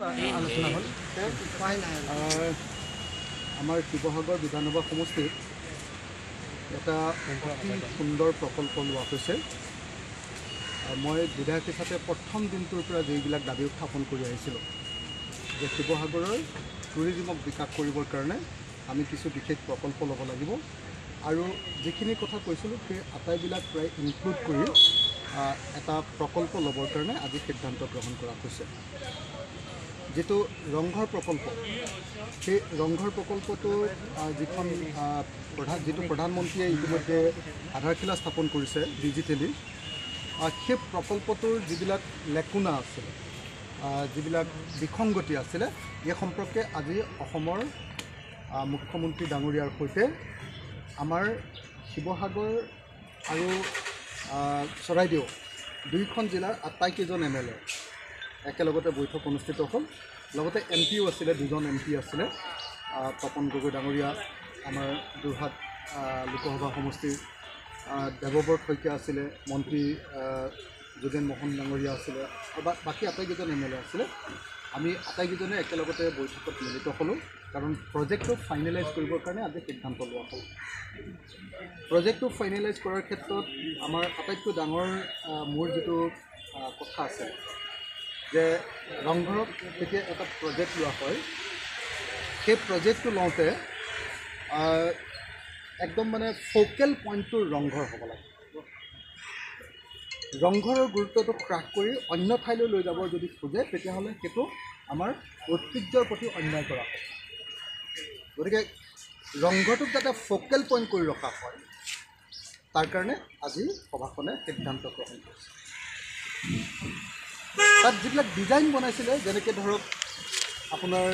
আলোচনা হ'ল আমাৰ শিৱসাগৰ বিধানসভা সমষ্টিত এটা অতি সুন্দৰ প্ৰকল্প লোৱা হৈছে। মই বিধায়ক হিচাপে প্ৰথম দিনটোৰ পৰা যিবিলাক দাবী উত্থাপন কৰি আহিছিলোঁ যে শিৱসাগৰৰ টুৰিজিমক বিকাশ কৰিবৰ কাৰণে আমি কিছু বিশেষ প্ৰকল্প ল'ব লাগিব আৰু যিখিনি কথা কৈছিলোঁ সেই আটাইবিলাক প্ৰায় ইনক্লুড কৰি এটা প্ৰকল্প ল'বৰ কাৰণে আজি সিদ্ধান্ত গ্ৰহণ কৰা হৈছে। যেটো ৰংঘৰ প্ৰকল্প, সেই ৰংঘৰ প্ৰকল্পটোৰ যিখন যেটো প্ৰধানমন্ত্ৰীয়ে ইতিমধ্যে আধাৰশিলা স্থাপন কৰিছে ডিজিটেলি, সেই প্ৰকল্পটোৰ যিবিলাক লেকুনা আছিলে, যিবিলাক বিসংগতি আছিলে, এই সম্পৰ্কে আজি অসমৰ মুখ্যমন্ত্ৰী ডাঙৰীয়াৰ সৈতে আমাৰ শিৱসাগৰ আৰু চৰাইদেউ দুইখন জিলাৰ আটাইকেইজন MLA একেলগতে বৈঠক অনুষ্ঠিত হ'ল। লগতে MPও আছিলে, দুজন MP আছিলে, তপন গগৈ ডাঙৰীয়া আমাৰ যোৰহাট লোকসভা সমষ্টিৰ, দেৱব্ৰত শইকীয়া আছিলে, মন্ত্ৰী যোগেন মোহন ডাঙৰীয়া আছিলে আৰু বাকী আটাইকেইজন MLA আছিলে। আমি আটাইকেইজনে একেলগতে বৈঠকত মিলিত হ'লোঁ, কাৰণ প্ৰজেক্টটো ফাইনেলাইজ কৰিবৰ কাৰণে আজি সিদ্ধান্ত লোৱা হ'ল। প্ৰজেক্টটো ফাইনেলাইজ কৰাৰ ক্ষেত্ৰত আমাৰ আটাইতকৈ ডাঙৰ মোৰ যিটো কথা আছে যে ৰংঘৰক যেতিয়া এটা প্ৰজেক্ট লোৱা হয়, সেই প্ৰজেক্টটো লওঁতে একদম মানে ফ'কেল পইণ্টটো ৰংঘৰ হ'ব লাগে। ৰংঘৰৰ গুৰুত্বটো হ্ৰাস কৰি অন্য ঠাইলৈ লৈ যাব যদি খোজে, তেতিয়াহ'লে সেইটো আমাৰ ঐতিহ্যৰ প্ৰতি অন্যায় কৰা হয়। গতিকে ৰংঘৰটোক যাতে ফ'কেল পইণ্ট কৰি ৰখা হয়, তাৰ কাৰণে আজি সভাখনে সিদ্ধান্ত গ্ৰহণ কৰিছে। তাত যিবিলাক ডিজাইন বনাইছিলে, যেনেকৈ ধৰক আপোনাৰ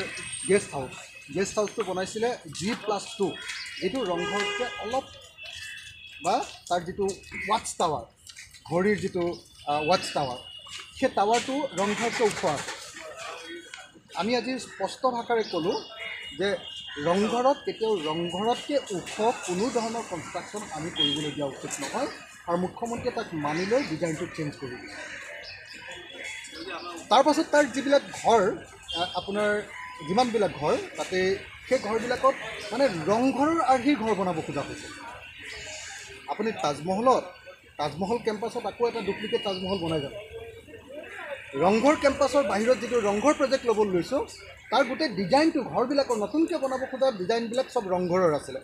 গেষ্ট হাউচটো বনাইছিলে G+2, যিটো ৰংঘৰতকৈ অলপ, বা তাৰ যিটো ৱাটছ টাৱাৰ, ঘড়ীৰ যিটো ৱাটছ টাৱাৰ, সেই টাৱাৰটো ৰংঘৰতকৈ ওখ আছে। আমি আজি স্পষ্ট ভাষাৰে ক'লোঁ যে ৰংঘৰত কেতিয়াও ৰংঘৰতকৈ ওখ কোনো ধৰণৰ কনষ্ট্ৰাকশ্যন আমি কৰিবলৈ দিয়া উচিত নহয়, আৰু মুখ্যমন্ত্ৰীয়ে তাক মানি লৈ ডিজাইনটো চেঞ্জ কৰি দিছে। তাৰপাছত তাৰ যিবিলাক ঘৰ, আপোনাৰ যিমানবিলাক ঘৰ, তাতে সেই ঘৰবিলাকত মানে ৰংঘৰৰ আৰ্হিৰ ঘৰ বনাব খোজা হৈছে। আপুনি তাজমহল কেম্পাছত আকৌ এটা ডুপ্লিকেট তাজমহল বনাই যাব। ৰংঘৰ কেম্পাছৰ বাহিৰত যিটো ৰংঘৰ প্ৰজেক্ট ল'বলৈ লৈছোঁ, তাৰ গোটেই ডিজাইনটো, ঘৰবিলাকৰ নতুনকৈ বনাব খোজা ডিজাইনবিলাক চব ৰংঘৰৰ আছিলে।